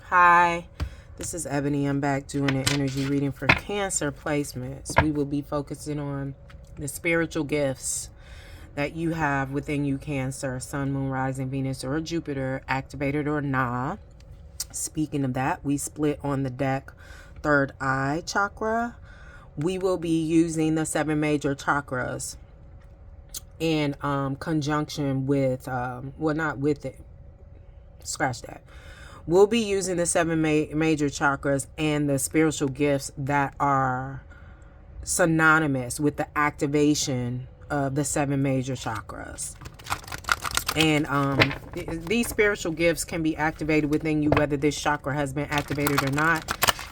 Hi, this is Ebony. I'm back doing an energy reading for Cancer placements. We will be focusing on the spiritual gifts that you have within you, Cancer, Sun, Moon, Rising, Venus, or Jupiter, activated or not. Speaking of that, we split on the deck third eye chakra. We will be using the 7 major chakras in conjunction with, well, not with it, scratch that. We'll be using the 7 major chakras and the spiritual gifts that are synonymous with the activation of the 7 major chakras. And these spiritual gifts can be activated within you, whether this chakra has been activated or not.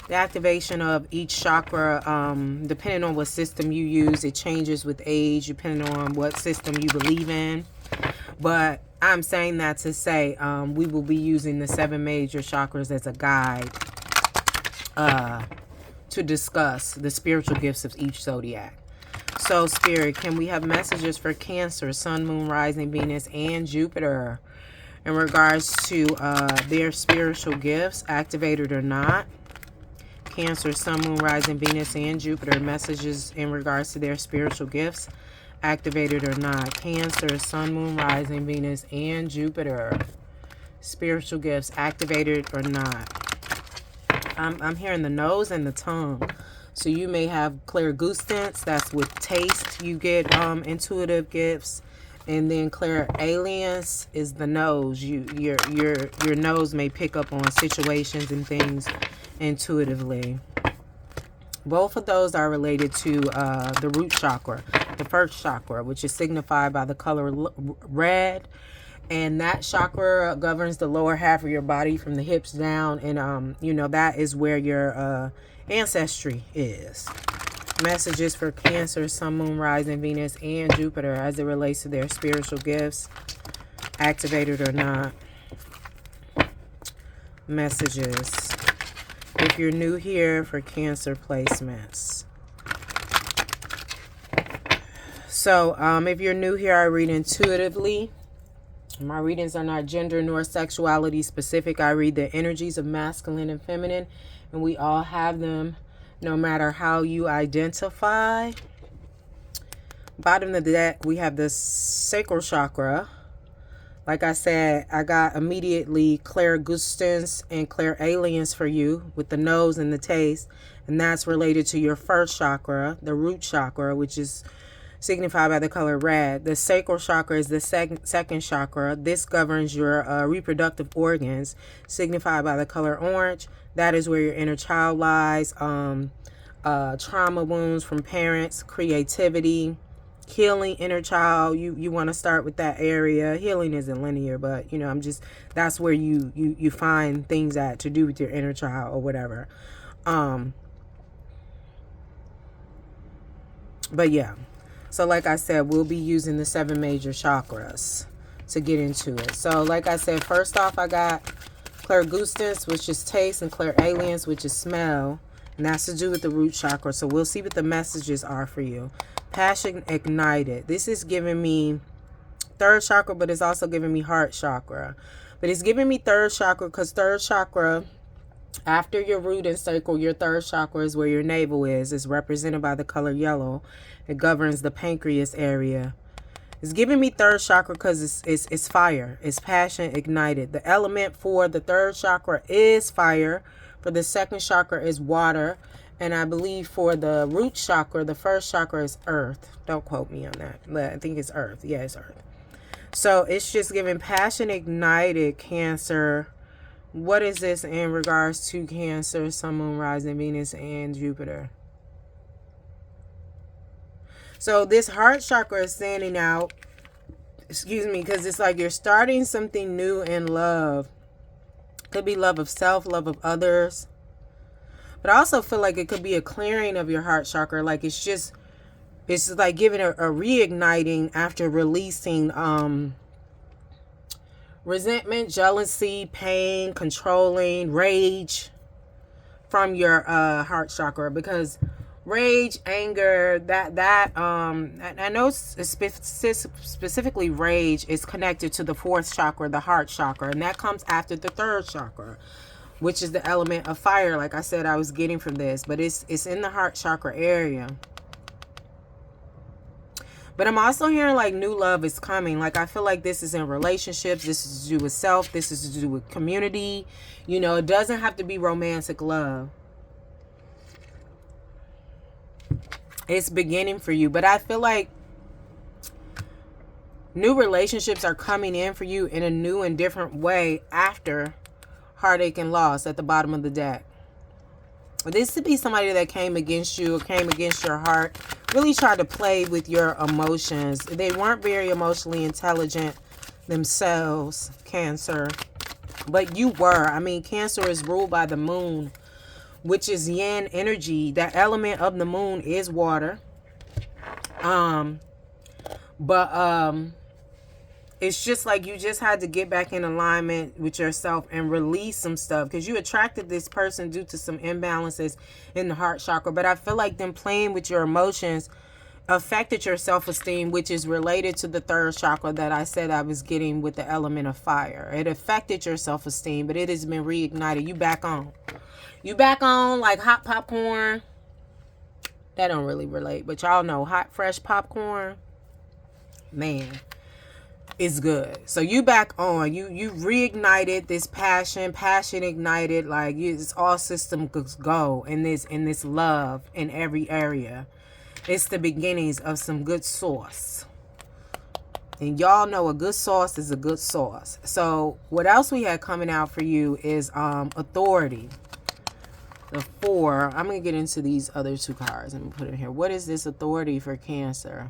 The activation of each chakra, depending on what system you use, it changes with age, depending on what system you believe in. But I'm saying that to say we will be using the 7 major chakras as a guide to discuss the spiritual gifts of each zodiac. So, Spirit, can we have messages for Cancer, Sun, Moon, Rising, Venus, and Jupiter in regards to their spiritual gifts, activated or not? Cancer, Sun, Moon, Rising, Venus, and Jupiter, messages in regards to their spiritual gifts, activated or not. Cancer, Sun, Moon, Rising, Venus, and Jupiter, spiritual gifts, activated or not. I'm hearing the nose and the tongue. So you may have clairgustance, that's with taste. You get intuitive gifts. And then clairalience is the nose. Your nose may pick up on situations and things intuitively. Both of those are related to the root chakra, the first chakra, which is signified by the color red. And that chakra governs the lower half of your body from the hips down. And, you know, that is where your ancestry is. Messages for Cancer, Sun, Moon, Rising, Venus, and Jupiter as it relates to their spiritual gifts, activated or not. Messages. If you're new here, for Cancer placements. So, if you're new here, I read intuitively. My readings are not gender nor sexuality specific. I read the energies of masculine and feminine, and we all have them no matter how you identify. Bottom of the deck, we have the sacral chakra. Like I said, I got immediately clairgustance and clairalience for you with the nose and the taste, and that's related to your first chakra, the root chakra, which is signified by the color red. The sacral chakra is the second chakra. This governs your reproductive organs, signified by the color orange. That is where your inner child lies. Trauma wounds from parents, creativity, healing inner child. You want to start with that area. Healing isn't linear, but you know, that's where you find things that to do with your inner child or whatever. But yeah. So like I said, we'll be using the 7 major chakras to get into it. So like I said, first off, I got clairgustance, which is taste, and clairalience, which is smell. And that's to do with the root chakra. So we'll see what the messages are for you. Passion ignited. This is giving me third chakra, but it's also giving me heart chakra. But it's giving me third chakra because third chakra, after your root and sacral, your third chakra is where your navel is. It's represented by the color yellow. It governs the pancreas area. It's giving me third chakra because it's fire. It's passion ignited. The element for the third chakra is fire. For the second chakra is water. And I believe for the root chakra, the first chakra is earth. Don't quote me on that, but I think it's earth. Yeah, it's earth. So it's just giving passion ignited, Cancer. What is this in regards to Cancer, Sun, Moon, Rising, Venus, and Jupiter? So this heart chakra is standing out, excuse me, because it's like you're starting something new in love. Could be love of self, love of others. But I also feel like it could be a clearing of your heart chakra. Like it's like giving a reigniting after releasing resentment, jealousy, pain, controlling, rage from your heart chakra. Because rage, anger, I know specifically rage is connected to the fourth chakra, the heart chakra, and that comes after the third chakra. which is the element of fire. Like I said, I was getting from this, but it's in the heart chakra area. But I'm also hearing like new love is coming. Like I feel like this is in relationships. This is to do with self. This is to do with community. You know, it doesn't have to be romantic love. It's beginning for you. But I feel like new relationships are coming in for you in a new and different way after heartache and loss at the bottom of the deck. This could be somebody that came against you or came against your heart, really tried to play with your emotions. They weren't very emotionally intelligent themselves, Cancer. But you were. I mean, Cancer is ruled by the moon, which is yin energy. That element of the moon is water. It's just like you just had to get back in alignment with yourself and release some stuff because you attracted this person due to some imbalances in the heart chakra. But I feel like them playing with your emotions affected your self-esteem, which is related to the third chakra that I said I was getting with the element of fire. It affected your self-esteem, but it has been reignited. You back on. You back on like hot popcorn. That don't really relate, but y'all know hot, fresh popcorn. Man. Is good. So you back on. You reignited this passion ignited. Like it's all systems go in this love in every area. It's the beginnings of some good sauce. And y'all know a good sauce is a good sauce. So what else we had coming out for you is authority. The 4. I'm gonna get into these other 2 cards and put it here. What is this authority for Cancer?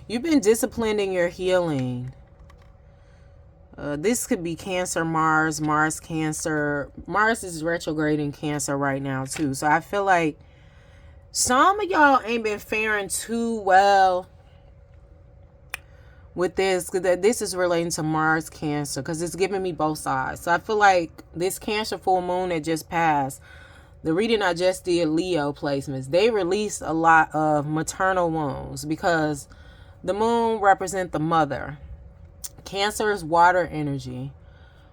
You've been disciplined in your healing. This could be Cancer, Mars, Cancer. Mars is retrograde in Cancer right now too. So I feel like some of y'all ain't been faring too well with this. Because this is relating to Mars, Cancer. Because it's giving me both sides. So I feel like this Cancer full moon that just passed, the reading I just did, Leo placements, they released a lot of maternal wounds because the moon represents the mother. Cancer is water energy.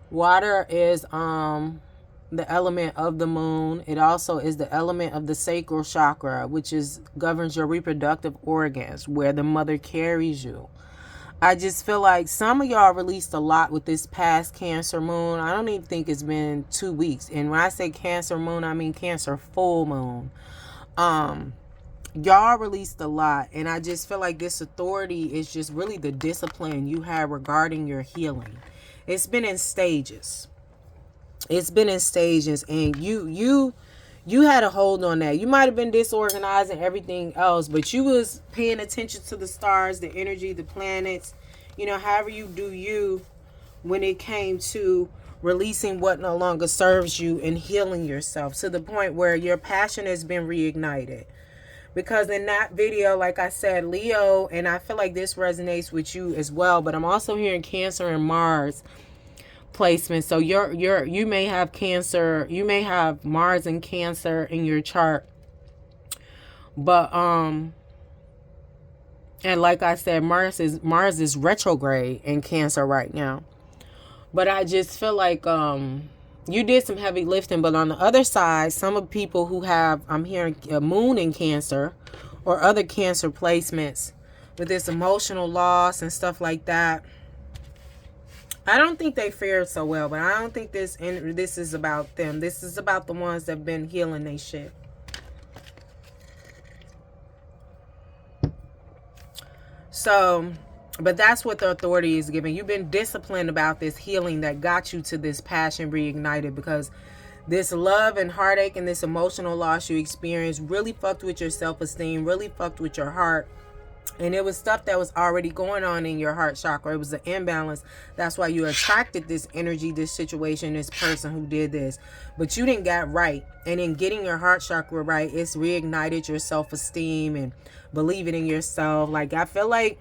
Water is the element of the moon. It also is the element of the sacral chakra, which governs your reproductive organs, where the mother carries you. I just feel like some of y'all released a lot with this past Cancer moon. I don't even think it's been 2 weeks. And when I say Cancer moon, I mean Cancer full moon. Y'all released a lot, and I just feel like this authority is just really the discipline you have regarding your healing. It's been in stages. It's been in stages, and you had a hold on that. You might have been disorganized and everything else, but you was paying attention to the stars, the energy, the planets, you know, however you do you when it came to releasing what no longer serves you and healing yourself to the point where your passion has been reignited. Because in that video, like I said, Leo, and I feel like this resonates with you as well, but I'm also hearing Cancer and Mars placement. So you may have Cancer, you may have Mars and Cancer in your chart. But and like I said, Mars is retrograde in Cancer right now. But I just feel like you did some heavy lifting, but on the other side, some of people who have, I'm hearing a moon in Cancer or other Cancer placements with this emotional loss and stuff like that. I don't think they fared so well, but I don't think this is about them. This is about the ones that have been healing their shit. So, but that's what the authority is giving. You've been disciplined about this healing that got you to this passion reignited, because this love and heartache and this emotional loss you experienced really fucked with your self-esteem, really fucked with your heart. And it was stuff that was already going on in your heart chakra. It was an imbalance. That's why you attracted this energy, this situation, this person who did this. But you didn't get right. And in getting your heart chakra right, it's reignited your self-esteem and believing in yourself. Like, I feel like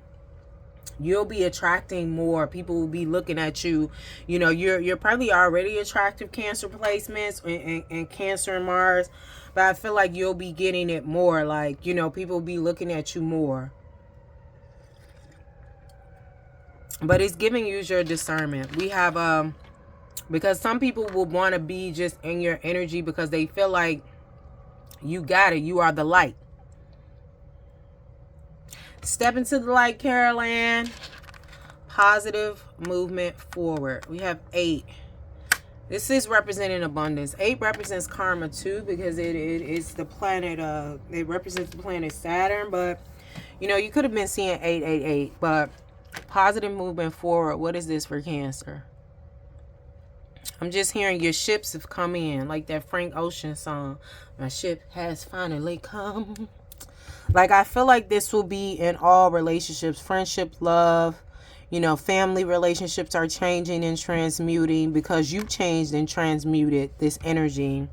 you'll be attracting more. People will be looking at you. You know, you're probably already attractive Cancer placements and Cancer and Mars. But I feel like you'll be getting it more. Like, you know, people will be looking at you more. But it's giving you your discernment. We have Because some people will want to be just in your energy because they feel like you got it. You are the light. Step into the light, Carol Ann. Positive movement forward. We have 8. This is representing abundance. 8 represents karma too, because it is the planet. It represents the planet Saturn. But you know, you could have been seeing 888. But positive movement forward. What is this for Cancer? I'm just hearing your ships have come in, like that Frank Ocean song. My ship has finally come. Like, I feel like this will be in all relationships, friendship, love. You know, family relationships are changing and transmuting because you changed and transmuted this energy.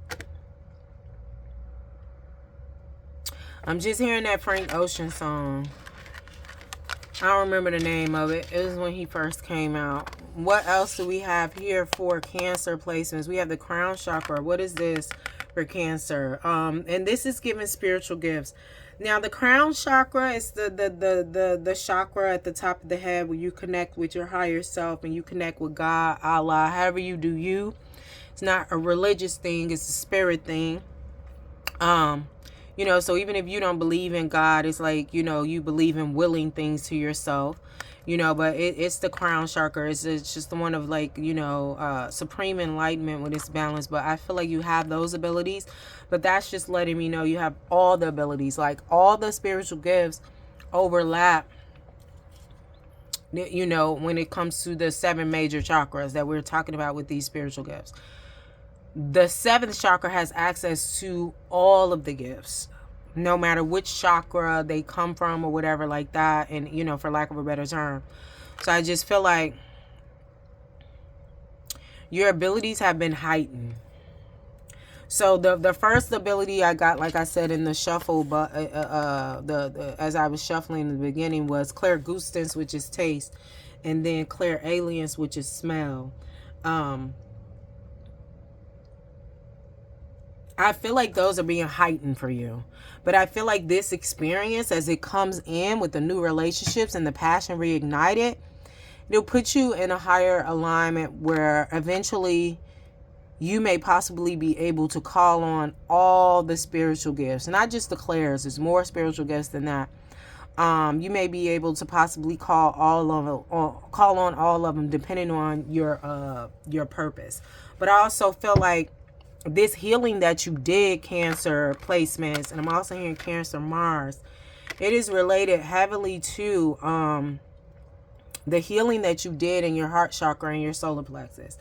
I'm just hearing that Frank Ocean song. I don't remember the name of it. It was when he first came out. What else do we have here for Cancer placements? We have the crown chakra. What is this for Cancer? And this is giving spiritual gifts. Now, the crown chakra is the chakra at the top of the head where you connect with your higher self and you connect with God, Allah, however you do you. It's not a religious thing. It's a spirit thing. You know, so even if you don't believe in God, it's like, you know, you believe in willing things to yourself, you know, but it's the crown chakra. It's just the one of, like, you know, supreme enlightenment with its balance. But I feel like you have those abilities, but that's just letting me know you have all the abilities, like all the spiritual gifts overlap, you know, when it comes to the 7 major chakras that we're talking about with these spiritual gifts. The 7th chakra has access to all of the gifts, no matter which chakra they come from or whatever like that. And, you know, for lack of a better term. So I just feel like your abilities have been heightened. So the first ability I got, like I said in the shuffle, but as I was shuffling in the beginning, was clairgustance, which is taste, and then clairalience, which is smell. I feel like those are being heightened for you. But I feel like this experience, as it comes in with the new relationships and the passion reignited, it'll put you in a higher alignment where eventually you may possibly be able to call on all the spiritual gifts. Not just the clairs. There's more spiritual gifts than that. You may be able to possibly call on all of them depending on your purpose. But I also feel like this healing that you did, Cancer placements, and I'm also hearing Cancer Mars, it is related heavily to the healing that you did in your heart chakra and your solar plexus.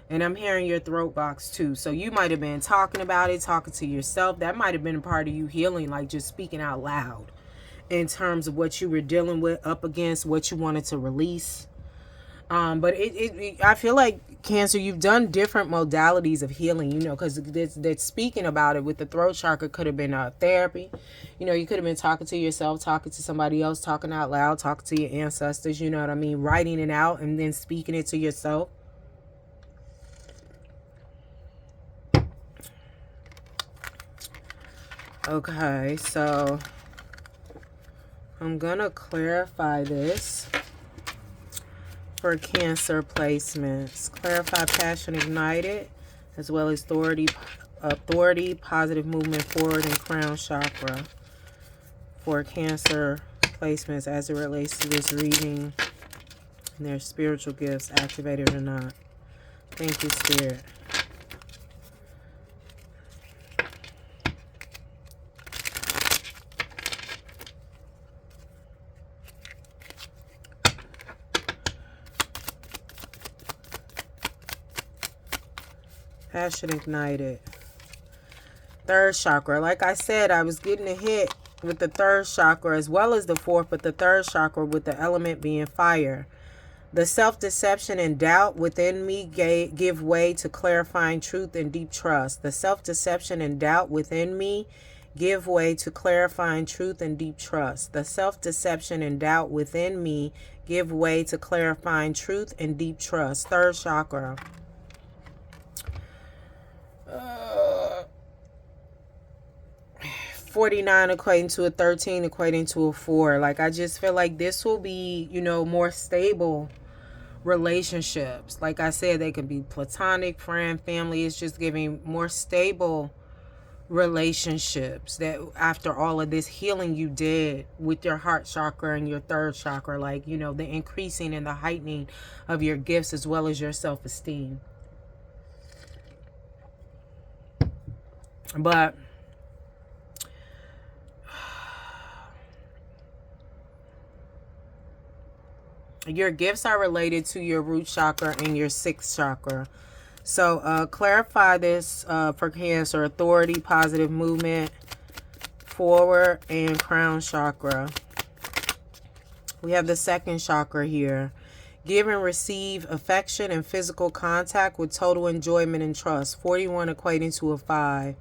And I'm hearing your throat box too. So you might have been talking about it, talking to yourself. That might have been a part of you healing, like just speaking out loud in terms of what you were dealing with, up against, what you wanted to release. But I feel like, Cancer, you've done different modalities of healing, you know, because that's speaking about it with the throat chakra could have been therapy. You know, you could have been talking to yourself, talking to somebody else, talking out loud, talking to your ancestors, you know what I mean? Writing it out and then speaking it to yourself. Okay, so I'm going to clarify this for Cancer placements. Clarify passion ignited, as well as authority, positive movement forward, and crown chakra for Cancer placements as it relates to this reading and their spiritual gifts, activated or not. Thank you, Spirit. Passion ignited. 3rd chakra. Like I said, I was getting a hit with the 3rd chakra as well as the 4th, but the 3rd chakra with the element being fire. The self-deception and doubt within me give way to clarifying truth and deep trust. The self-deception and doubt within me give way to clarifying truth and deep trust. The self-deception and doubt within me give way to clarifying truth and deep trust. 3rd chakra. 49 equating to a 13, equating to a 4. Like, I just feel like this will be, you know, more stable relationships. Like I said, they can be platonic, friend, family. It's just giving more stable relationships that after all of this healing you did with your heart chakra and your third chakra, like, you know, the increasing and the heightening of your gifts as well as your self-esteem. But your gifts are related to your root chakra and your sixth chakra. So clarify this for Cancer: authority, positive movement, forward, and crown chakra. We have the second chakra here. Give and receive affection and physical contact with total enjoyment and trust. 41 equating to a 5.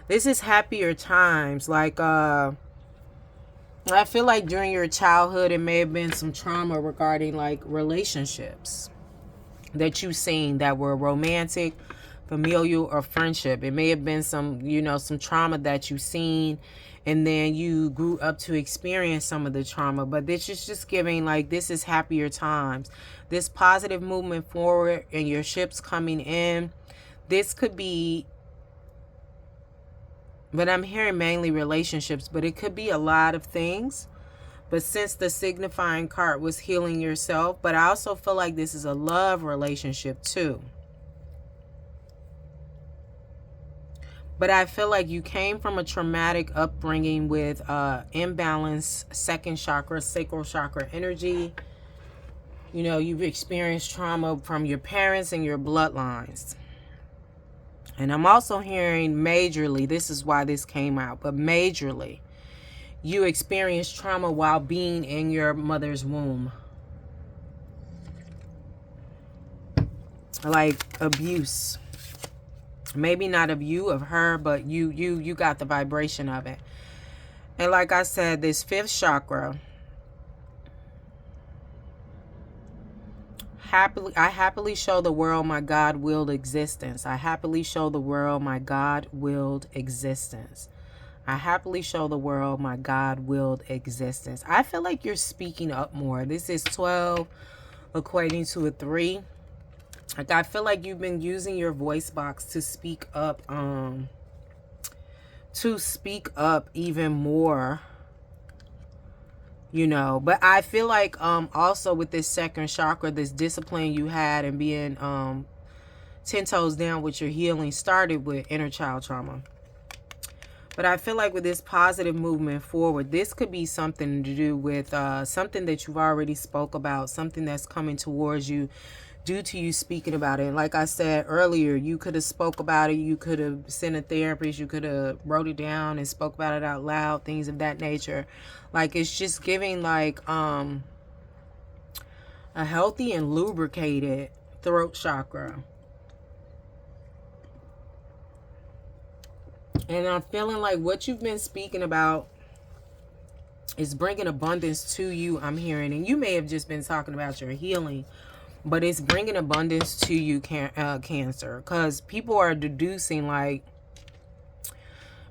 This is happier times. Like, I feel like during your childhood, it may have been some trauma regarding like relationships that you've seen that were romantic, familial, or friendship. It may have been some, you know, some trauma that you've seen, and then you grew up to experience some of the trauma. But this is just giving like, this is happier times. This positive movement forward and your ships coming in. This could be, but I'm hearing mainly relationships, but it could be a lot of things. But since the signifying card was healing yourself, but I also feel like this is a love relationship too. But I feel like you came from a traumatic upbringing with imbalanced second chakra, sacral chakra energy. You know, you've experienced trauma from your parents and your bloodlines. And I'm also hearing majorly, this is why this came out, but majorly, you experienced trauma while being in your mother's womb. Like abuse. Maybe not of you, of her, but you got the vibration of it. And like I said, this fifth chakra, I happily show the world my God-willed existence. I happily show the world my God-willed existence. I happily show the world my God-willed existence. I feel like you're speaking up more. This is 12 equating to a 3. Like, I feel like you've been using your voice box to speak up even more, you know. But I feel like also with this second chakra, this discipline you had and being 10 toes down with your healing started with inner child trauma. But I feel like with this positive movement forward, this could be something to do with something that you've already spoke about, something that's coming towards you due to you speaking about it. And like I said earlier, you could have spoke about it, you could have sent a therapist, you could have wrote it down and spoke about it out loud, things of that nature. Like, it's just giving like a healthy and lubricated throat chakra. And I'm feeling like what you've been speaking about is bringing abundance to you, I'm hearing. And you may have just been talking about your healing, but it's bringing abundance to you, Cancer. Because people are deducing like,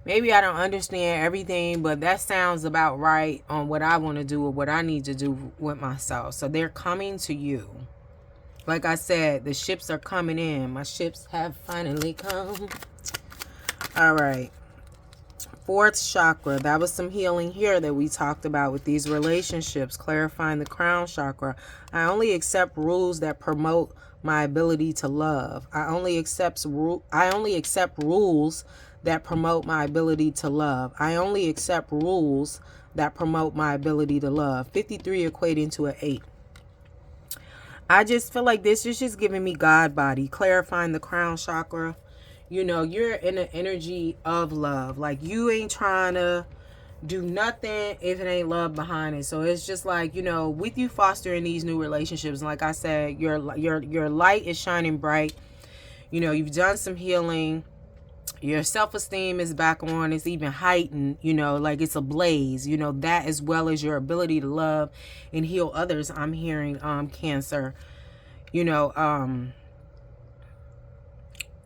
maybe I don't understand everything, but that sounds about right on what I want to do or what I need to do with myself. So they're coming to you. Like I said, the ships are coming in. My ships have finally come. All right. Fourth chakra. That was some healing here that we talked about with these relationships. Clarifying the crown chakra. I only accept rules that promote my ability to love. I only accept rules that promote my ability to love. I only accept rules that promote my ability to love. 53 equating to an 8. I just feel like this is just giving me God body. Clarifying the crown chakra. You know, you're in an energy of love. Like, you ain't trying to do nothing if it ain't love behind it. So it's just like, you know, with you fostering these new relationships, like I said, your light is shining bright. You know, you've done some healing. Your self-esteem is back on. It's even heightened, you know, like it's ablaze, you know, that as well as your ability to love and heal others. I'm hearing Cancer, you know,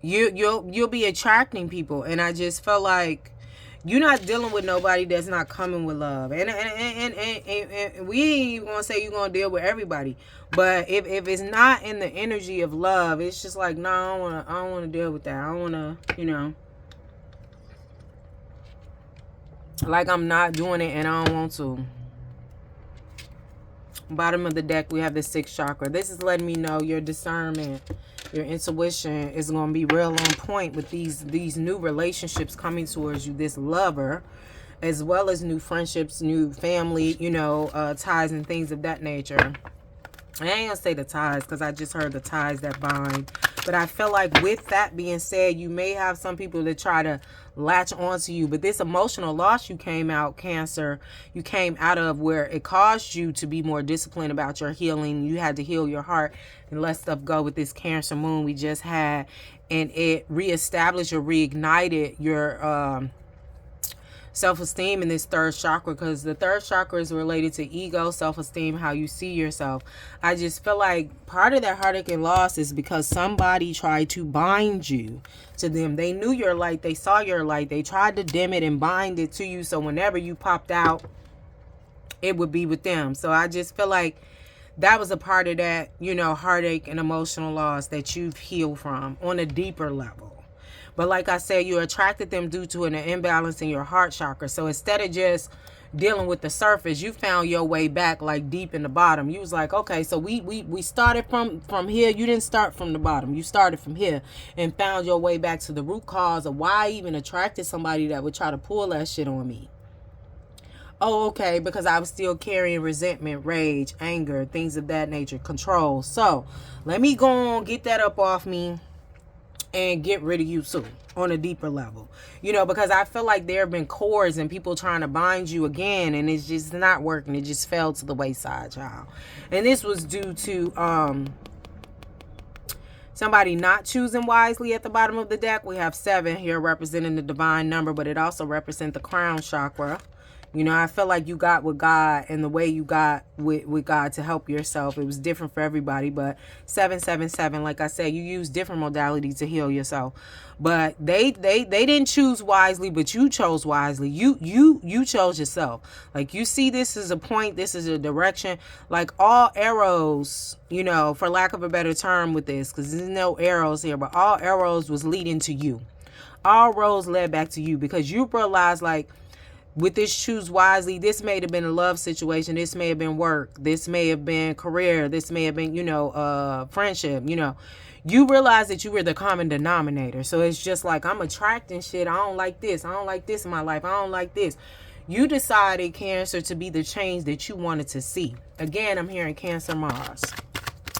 you'll be attracting people. And I just felt like, you're not dealing with nobody that's not coming with love. And we ain't even gonna say you're gonna deal with everybody. But if it's not in the energy of love, it's just like, no, I don't wanna deal with that. I don't wanna, you know. Like I'm not doing it and I don't want to. Bottom of the deck, we have the 6th chakra. This is letting me know your discernment, your intuition is going to be real on point with these new relationships coming towards you, this lover, as well as new friendships, new family, you know, ties and things of that nature. I ain't gonna say the ties because I just heard the ties that bind. But I feel like with that being said, you may have some people that try to latch onto you. But this emotional loss you came out, Cancer, you came out of where it caused you to be more disciplined about your healing. You had to heal your heart and let stuff go with this Cancer moon we just had. And it reestablished or reignited your self-esteem in this 3rd chakra, because the 3rd chakra is related to ego, self-esteem, how you see yourself. I just feel like part of that heartache and loss is because somebody tried to bind you to them. They knew your light, they saw your light, they tried to dim it and bind it to you, so whenever you popped out, it would be with them. So I just feel like that was a part of that, you know, heartache and emotional loss that you've healed from on a deeper level. But like I said, you attracted them due to an imbalance in your heart chakra. So instead of just dealing with the surface, you found your way back like deep in the bottom. You was like, okay, so we started from here. You didn't start from the bottom. You started from here and found your way back to the root cause of why I even attracted somebody that would try to pull that shit on me. Oh, okay, because I was still carrying resentment, rage, anger, things of that nature, control. So let me go on, get that up off me and get rid of you too on a deeper level, you know, because I feel like there have been cords and people trying to bind you again, and it's just not working. It just fell to the wayside, child. And this was due to somebody not choosing wisely. At the bottom of the deck, we have 7 here representing the divine number, but it also represents the crown chakra. You know, I feel like you got with God, and the way you got with God to help yourself, it was different for everybody. But 777, like I said, you use different modalities to heal yourself. But they didn't choose wisely, but you chose wisely. You chose yourself. Like, you see, this is a point, this is a direction. Like, all arrows, you know, for lack of a better term with this, because there's no arrows here, but all arrows was leading to you. All roads led back to you, because you realized, like, with this choose wisely, this may have been a love situation, this may have been work, this may have been career, this may have been, you know, friendship, you know. You realize that you were the common denominator. So it's just like, I'm attracting shit. I don't like this. I don't like this in my life. I don't like this. You decided, Cancer, to be the change that you wanted to see. Again, I'm hearing Cancer Mars.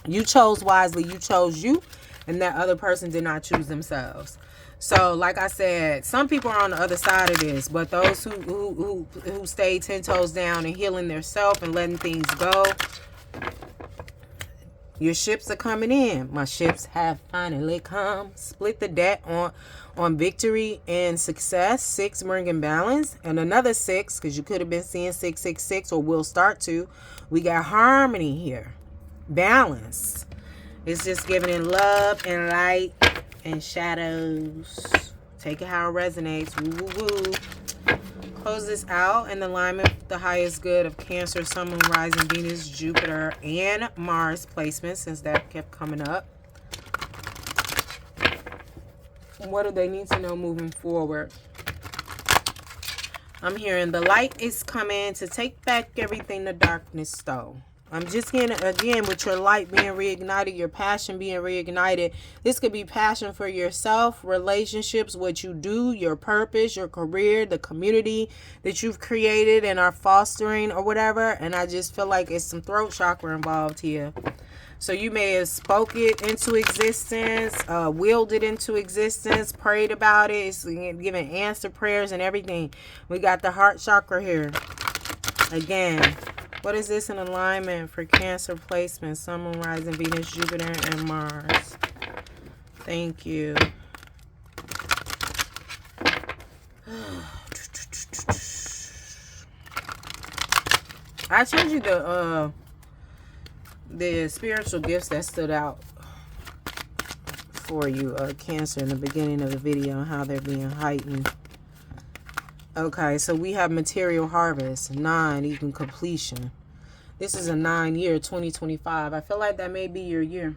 You chose wisely. You chose you, and that other person did not choose themselves. So, like I said, some people are on the other side of this, but those who stay 10 toes down and healing their self and letting things go, your ships are coming in. My ships have finally come. Split the deck on victory and success. 6 bringing balance, and another 6, because you could have been seeing 666 or will start to. We got harmony here, balance. It's just giving in love and light and shadows. Take it how it resonates. Woo woo woo. Close this out in alignment with the highest good of Cancer, Sun, Moon, Rising, Venus, Jupiter, and Mars placement, since that kept coming up. What do they need to know moving forward? I'm hearing the light is coming to take back everything the darkness stole. I'm just hearing, again, with your light being reignited, your passion being reignited. This could be passion for yourself, relationships, what you do, your purpose, your career, the community that you've created and are fostering or whatever. And I just feel like it's some throat chakra involved here. So you may have spoke it into existence, willed it into existence, prayed about it. It's giving answer prayers and everything. We got the heart chakra here. Again, what is this in alignment for Cancer placement? Sun, Moon, Rising, Venus, Jupiter, and Mars. Thank you. I told you the spiritual gifts that stood out for you, Cancer, in the beginning of the video, and how they're being heightened. Okay, so we have material harvest, 9 equal completion. This is a 9-year, 2025. I feel like that may be your year.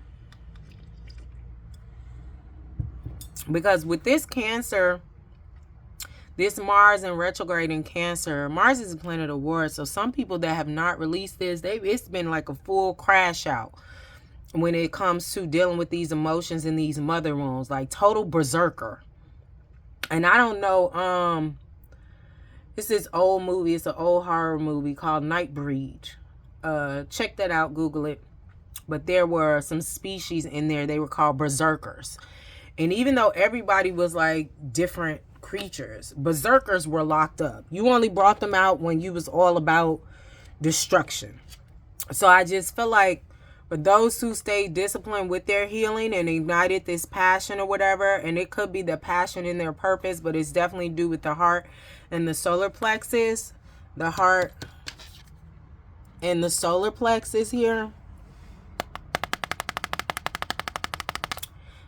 Because with this Cancer, this Mars in retrograde in Cancer, Mars is a planet of war. So some people that have not released this, it's been like a full crash out when it comes to dealing with these emotions and these mother wounds, like total berserker. And I don't know, it's this old movie, it's an old horror movie called Nightbreed. Check that out, Google it. But there were some species in there, they were called berserkers. And even though everybody was like different creatures, berserkers were locked up. You only brought them out when you was all about destruction. So I just feel like for those who stayed disciplined with their healing and ignited this passion or whatever, and it could be the passion in their purpose, but it's definitely due with the heart and the solar plexus. The heart and the solar plexus here.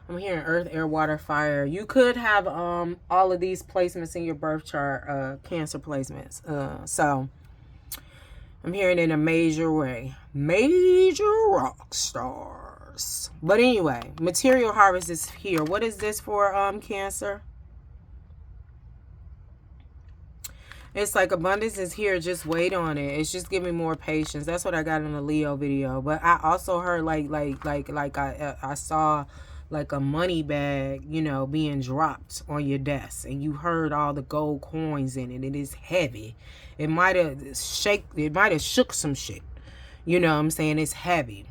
I'm hearing earth, air, water, fire. You could have all of these placements in your birth chart, Cancer placements. So I'm hearing in a major way. Major rock stars. But anyway, material harvest is here. What is this for, Cancer? It's like abundance is here. Just wait on it. It's just giving more patience. That's what I got in the Leo video. But I also heard I saw like a money bag, you know, being dropped on your desk, and you heard all the gold coins in it. It is heavy. It might have shook some shit. You know what I'm saying? It's heavy.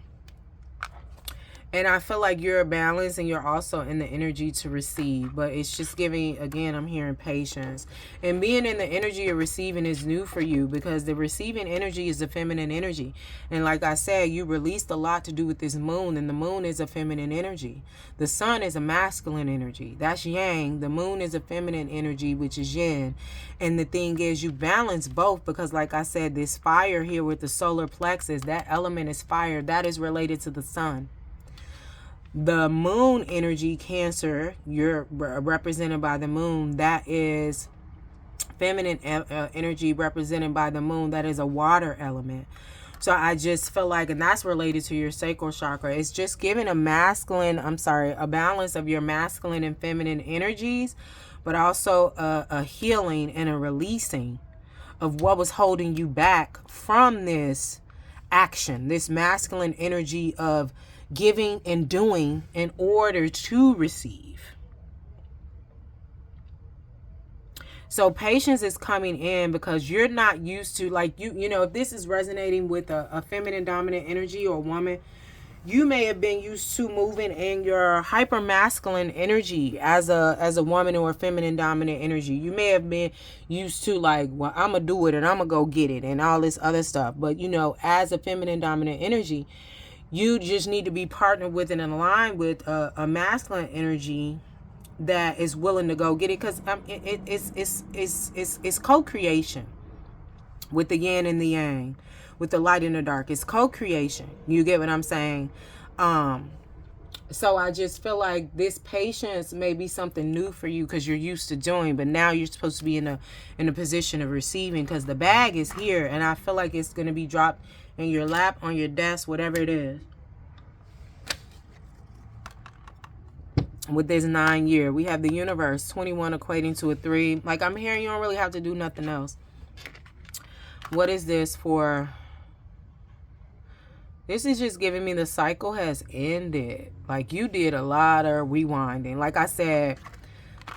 And I feel like you're balanced and you're also in the energy to receive. But it's just giving, again, I'm hearing patience. And being in the energy of receiving is new for you, because the receiving energy is the feminine energy. And like I said, you released a lot to do with this moon. And the moon is a feminine energy. The sun is a masculine energy. That's yang. The moon is a feminine energy, which is yin. And the thing is, you balance both, because like I said, this fire here with the solar plexus, that element is fire. That is related to the sun. The moon energy, Cancer, you're represented by the moon. That is feminine energy represented by the moon. That is a water element. So I just feel like, and that's related to your sacral chakra. It's just giving a balance of your masculine and feminine energies, but also a healing and a releasing of what was holding you back from this action, this masculine energy of giving and doing in order to receive. So patience is coming in, because you're not used to, like, you know, if this is resonating with a feminine dominant energy or a woman, you may have been used to moving in your hyper masculine energy as a woman, or a feminine dominant energy. You may have been used to, like, well, I'm gonna do it and I'm gonna go get it and all this other stuff. But you know, as a feminine dominant energy, you just need to be partnered with and aligned with a masculine energy that is willing to go get it, because it's co-creation with the yin and the yang, with the light and the dark. It's co-creation. You get what I'm saying? So I just feel like this patience may be something new for you, because you're used to doing, but now you're supposed to be in a position of receiving, because the bag is here, and I feel like it's going to be dropped in your lap, on your desk, whatever it is. With this 9-year, we have the universe, 21 equating to a 3. Like, I'm hearing you don't really have to do nothing else. What is this for? This is just giving me the cycle has ended. Like, you did a lot of rewinding. Like I said,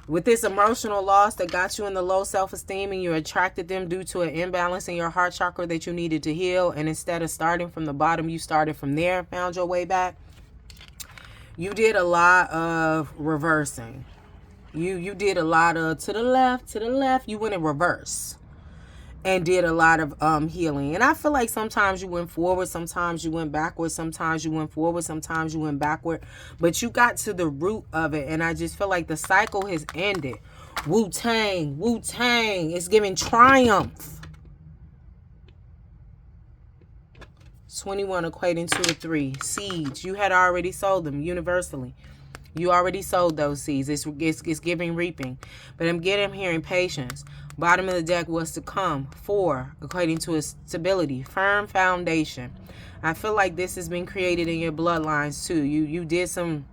with this emotional loss that got you in the low self-esteem, and you attracted them due to an imbalance in your heart chakra that you needed to heal, and instead of starting from the bottom, you started from there, found your way back. You did a lot of reversing. You did a lot of to the left. You went in reverse and did a lot of healing. And I feel like sometimes you went forward, sometimes you went backward, sometimes you went forward, sometimes you went backward. But you got to the root of it. And I just feel like the cycle has ended. Wu-Tang, Wu-Tang. It's giving triumph. 21 equating to a 3. Seeds. You had already sold them universally. You already sowed those seeds. It's giving reaping. But I'm hearing patience. Bottom of the deck, what's to come. 4, equating to a stability, firm foundation. I feel like this has been created in your bloodlines too. You did some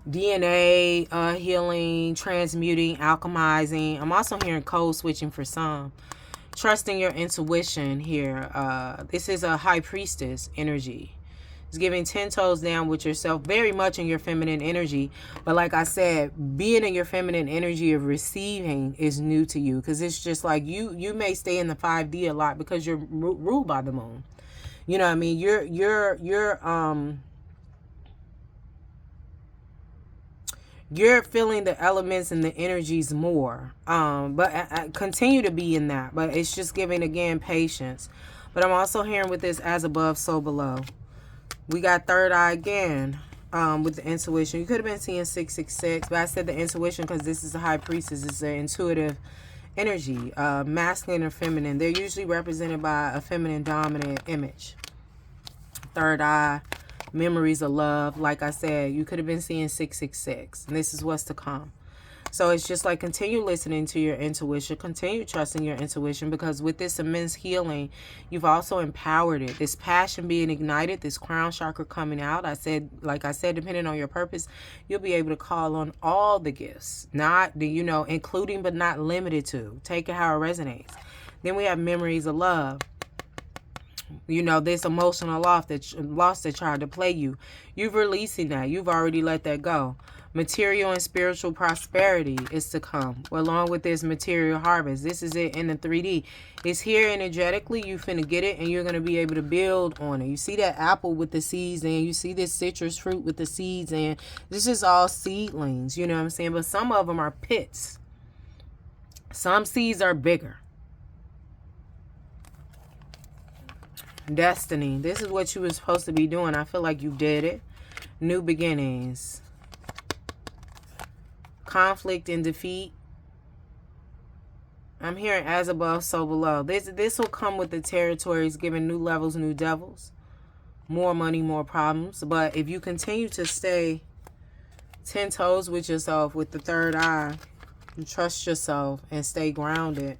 DNA healing, transmuting, alchemizing. I'm also hearing code switching for some. Trusting your intuition here. This is a high priestess energy. It's giving 10 toes down with yourself, very much in your feminine energy. But like I said, being in your feminine energy of receiving is new to you, because it's just like you may stay in the 5D a lot because you're ruled by the moon. You know what I mean? You're feeling the elements and the energies more. But I continue to be in that. But it's just giving, again, patience. But I'm also hearing with this as above, so below. We got third eye again with the intuition. You could have been seeing 666, but I said the intuition because this is a high priestess. It's an intuitive energy, masculine or feminine. They're usually represented by a feminine dominant image. Third eye, memories of love. Like I said, you could have been seeing 666, and this is what's to come. So it's just like, continue listening to your intuition, continue trusting your intuition, because with this immense healing, you've also empowered it. This passion being ignited, this crown chakra coming out. Like I said, depending on your purpose, you'll be able to call on all the gifts, not the, including but not limited to. Take it how it resonates. Then we have memories of love. This emotional loss that tried to play you. You've releasing that. You've already let that go. Material and spiritual prosperity is to come, along with this material harvest. This is it in the 3D. It's here energetically. You finna get it, and you're going to be able to build on it. You see that apple with the seeds, and you see this citrus fruit with the seeds, and this is all seedlings, you know what I'm saying? But some of them are pits. Some seeds are bigger. Destiny. This is what you were supposed to be doing. I feel like you did it. New beginnings. Conflict and defeat. I'm hearing as above, so below. This will come with the territories, giving new levels, new devils. More money, more problems. But if you continue to stay 10 toes with yourself with the third eye, and trust yourself and stay grounded,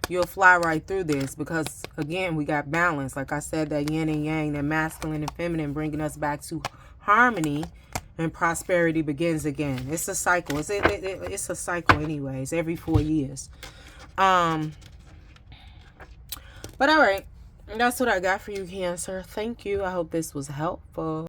you'll fly right through this, because again, we got balance. Like I said, that yin and yang, that masculine and feminine, bringing us back to harmony, and prosperity begins again. It's a cycle. It's a cycle anyways, every 4 years. But all right, that's what I got for you, Cancer. Thank you. I hope this was helpful.